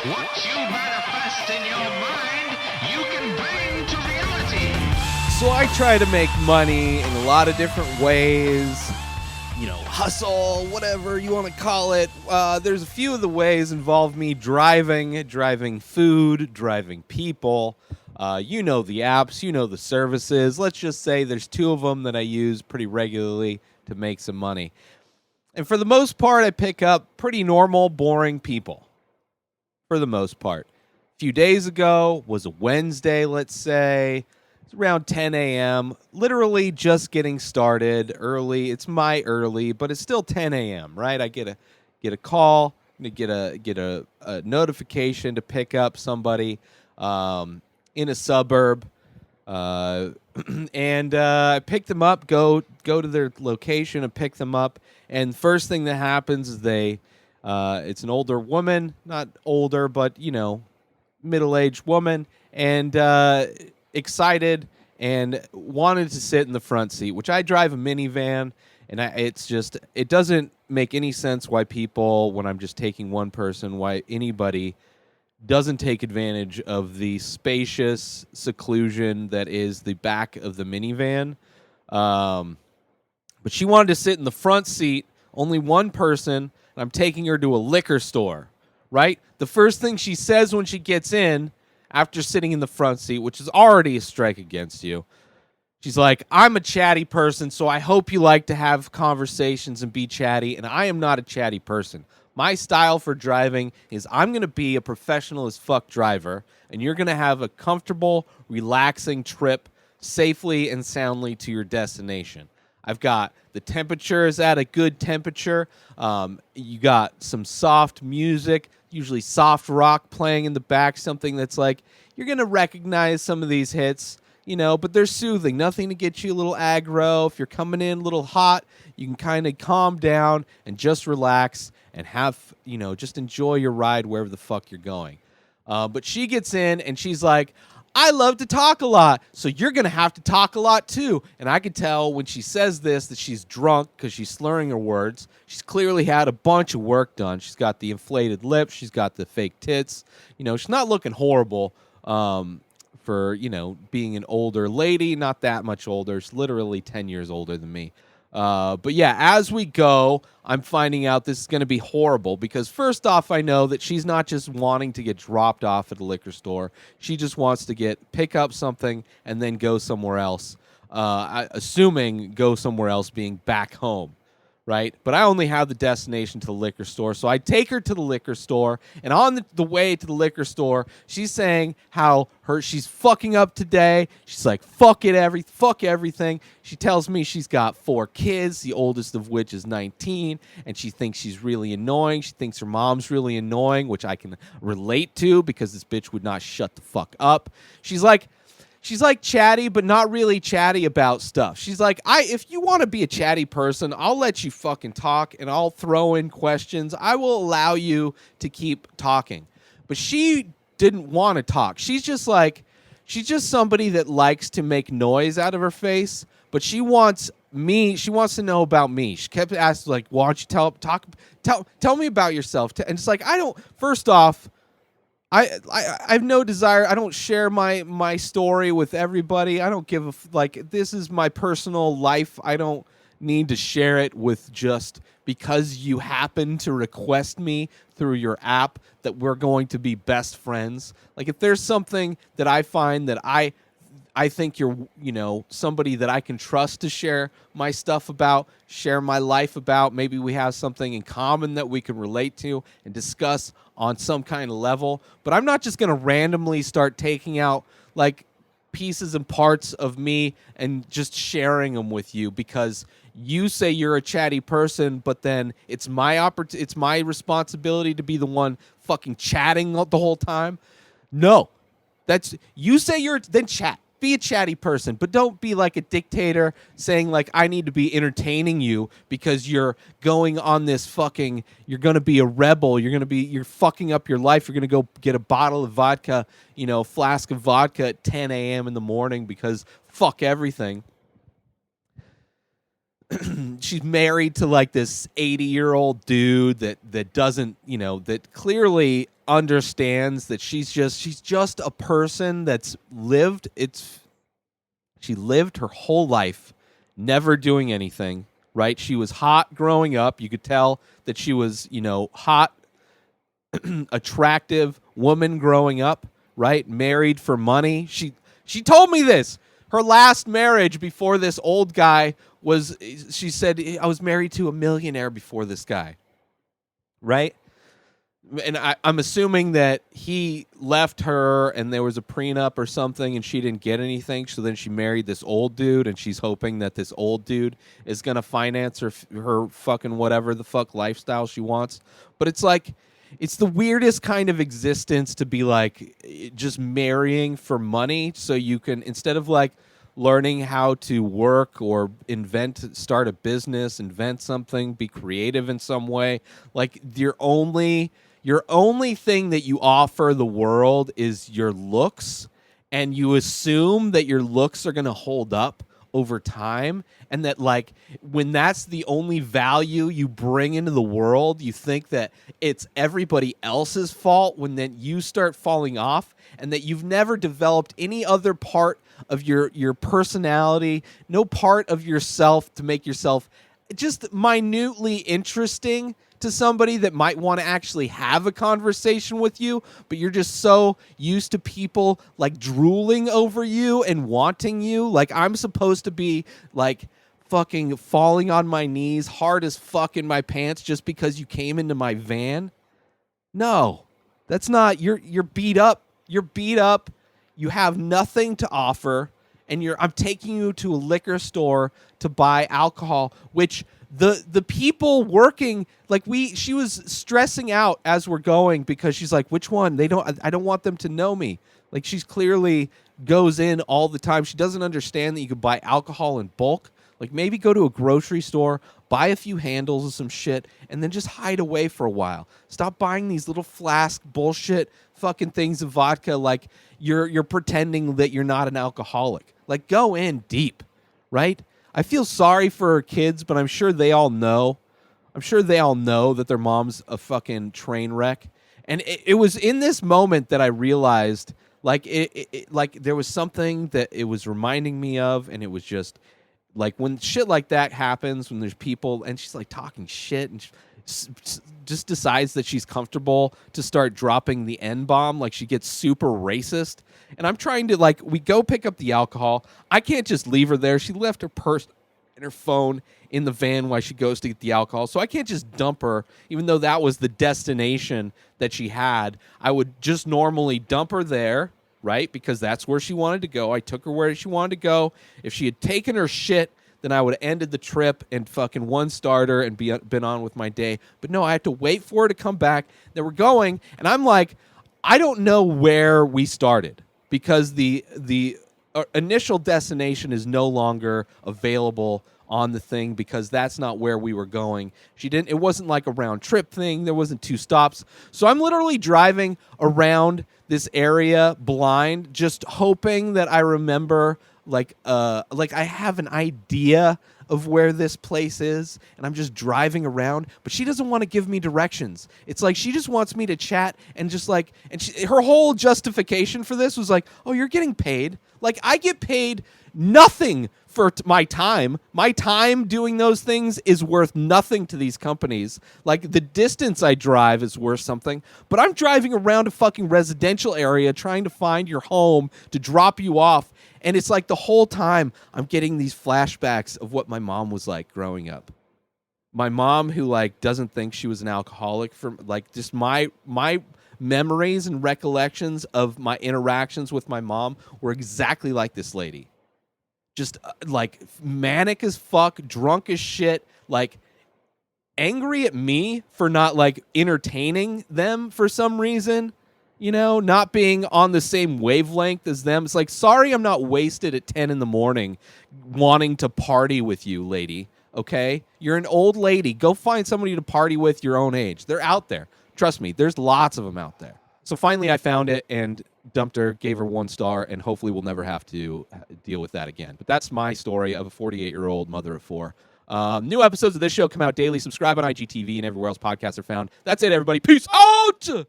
What you manifest in your mind, you can bring to reality. So I try to make money in a lot of different ways. Hustle, whatever you want to call it. There's a few of the ways involve me driving food, driving people. You know the apps, you know the services. Let's just say there's two of them that I use pretty regularly to make some money. And for the most part, I pick up pretty normal, boring people. For the most part. A few days ago was a Wednesday, let's say. It's around 10 a.m. Literally just getting started early. It's my early, but it's still 10 a.m., right? I get a call, get a notification to pick up somebody in a suburb. And I pick them up, go to their location and pick them up. And first thing that happens is it's an older woman, not older, but, middle-aged woman, and excited and wanted to sit in the front seat, which I drive a minivan, and it doesn't make any sense why people, when I'm just taking one person, why anybody doesn't take advantage of the spacious seclusion that is the back of the minivan. But she wanted to sit in the front seat, only one person, and I'm taking her to a liquor store, right? The first thing she says when she gets in, after sitting in the front seat, which is already a strike against you, she's like, I'm a chatty person, so I hope you like to have conversations and be chatty, and I am not a chatty person. My style for driving is I'm going to be a professional as fuck driver, and you're going to have a comfortable, relaxing trip safely and soundly to your destination. I've got the temperature is at a good temperature. You got some soft music, usually soft rock playing in the back, something that's like, you're going to recognize some of these hits, but they're soothing, nothing to get you a little aggro. If you're coming in a little hot, you can kind of calm down and just relax and have, just enjoy your ride wherever the fuck you're going. But she gets in and she's like, I love to talk a lot, so you're going to have to talk a lot too. And I can tell when she says this that she's drunk because she's slurring her words. She's clearly had a bunch of work done. She's got the inflated lips. She's got the fake tits. She's not looking horrible for, being an older lady, not that much older. She's literally 10 years older than me. But yeah, as we go, I'm finding out this is going to be horrible because first off, I know that she's not just wanting to get dropped off at a liquor store. She just wants to pick up something and then go somewhere else. Assuming go somewhere else being back home. Right? But I only have the destination to the liquor store. So I take her to the liquor store, and on the way to the liquor store, she's saying how she's fucking up today. She's like, fuck everything. She tells me she's got 4 kids, the oldest of which is 19, and she thinks she's really annoying. She thinks her mom's really annoying, which I can relate to because this bitch would not shut the fuck up. She's like chatty, but not really chatty about stuff. She's like, if you want to be a chatty person, I'll let you fucking talk and I'll throw in questions. I will allow you to keep talking. But she didn't want to talk. She's just somebody that likes to make noise out of her face, but she wants to know about me. She kept asking, like, why don't you tell me about yourself? And it's like, first off, I have no desire. I don't share my story with everybody. I don't give this is my personal life. I don't need to share it with just because you happen to request me through your app that we're going to be best friends. Like if there's something that I find that I think you're, somebody that I can trust to share my stuff about, share my life about. Maybe we have something in common that we can relate to and discuss on some kind of level. But I'm not just going to randomly start taking out like pieces and parts of me and just sharing them with you because you say you're a chatty person, but then it's my responsibility to be the one fucking chatting the whole time. No, you say then chat. Be a chatty person, but don't be like a dictator saying like I need to be entertaining you because you're going on this fucking, you're going to be a rebel, you're fucking up your life, you're going to go get a bottle of vodka, flask of vodka at 10 a.m. in the morning because fuck everything. she's married to like this 80-year-old dude that doesn't, that clearly understands that she's just a person that's she lived her whole life never doing anything, right? She was hot growing up. You could tell that she was, hot, attractive woman growing up, right? Married for money. She told me this. Her last marriage before this old guy she said, I was married to a millionaire before this guy, right? And I'm assuming that he left her and there was a prenup or something and she didn't get anything. So then she married this old dude and she's hoping that this old dude is going to finance her fucking whatever the fuck lifestyle she wants. But it's like, it's the weirdest kind of existence to be like just marrying for money so you can, instead of like learning how to work or start a business, invent something, be creative in some way, like your only thing that you offer the world is your looks, and you assume that your looks are going to hold up over time, and that like when that's the only value you bring into the world, you think that it's everybody else's fault when then you start falling off, and that you've never developed any other part of your personality, no part of yourself to make yourself just minutely interesting to somebody that might want to actually have a conversation with you, but you're just so used to people like drooling over you and wanting you. Like I'm supposed to be like fucking falling on my knees hard as fuck in my pants just because you came into my van. No, that's not, you're beat up. You're beat up. You have nothing to offer. And I'm taking you to a liquor store to buy alcohol, which the people working, like she was stressing out as we're going because she's like, which one? I don't want them to know me. Like she's clearly goes in all the time. She doesn't understand that you could buy alcohol in bulk. Like maybe go to a grocery store, buy a few handles of some shit, and then just hide away for a while. Stop buying these little flask bullshit fucking things of vodka like you're pretending that you're not an alcoholic. Like go in deep, right? I feel sorry for her kids, but I'm sure they all know. I'm sure they all know that their mom's a fucking train wreck. And it was in this moment that I realized, like, like there was something that it was reminding me of, and it was just like when shit like that happens, when there's people and she's like talking shit and just decides that she's comfortable to start dropping the N-bomb, like she gets super racist. And I'm trying to, like, we go pick up the alcohol. I can't just leave her there. She left her purse and her phone in the van while she goes to get the alcohol. So I can't just dump her, even though that was the destination that she had. I would just normally dump her there, right? Because that's where she wanted to go. I took her where she wanted to go. If she had taken her shit, then I would have ended the trip and fucking one-starred her and been on with my day. But no, I had to wait for her to come back. Then we're going, and I'm like, I don't know where we started because the initial destination is no longer available on the thing because that's not where we were going. It wasn't like a round trip thing. There wasn't 2 stops. So I'm literally driving around this area blind, just hoping that I remember like I have an idea of where this place is, and I'm just driving around, but she doesn't want to give me directions. It's like she just wants me to chat and just like, and her whole justification for this was like, oh, you're getting paid. Like I get paid nothing for my time. My time doing those things is worth nothing to these companies. Like the distance I drive is worth something, but I'm driving around a fucking residential area trying to find your home to drop you off. And it's like the whole time I'm getting these flashbacks of what my mom was like growing up. My mom who like doesn't think she was an alcoholic, from like just my memories and recollections of my interactions with my mom were exactly like this lady. Just like manic as fuck, drunk as shit, like angry at me for not like entertaining them for some reason. You know, not being on the same wavelength as them. It's like, sorry, I'm not wasted at 10 in the morning wanting to party with you, lady. Okay? You're an old lady. Go find somebody to party with your own age. They're out there. Trust me, there's lots of them out there. So finally I found it and dumped her, gave her 1 star, and hopefully we'll never have to deal with that again. But that's my story of a 48-year-old mother of 4. New episodes of this show come out daily. Subscribe on IGTV and everywhere else podcasts are found. That's it, everybody. Peace out!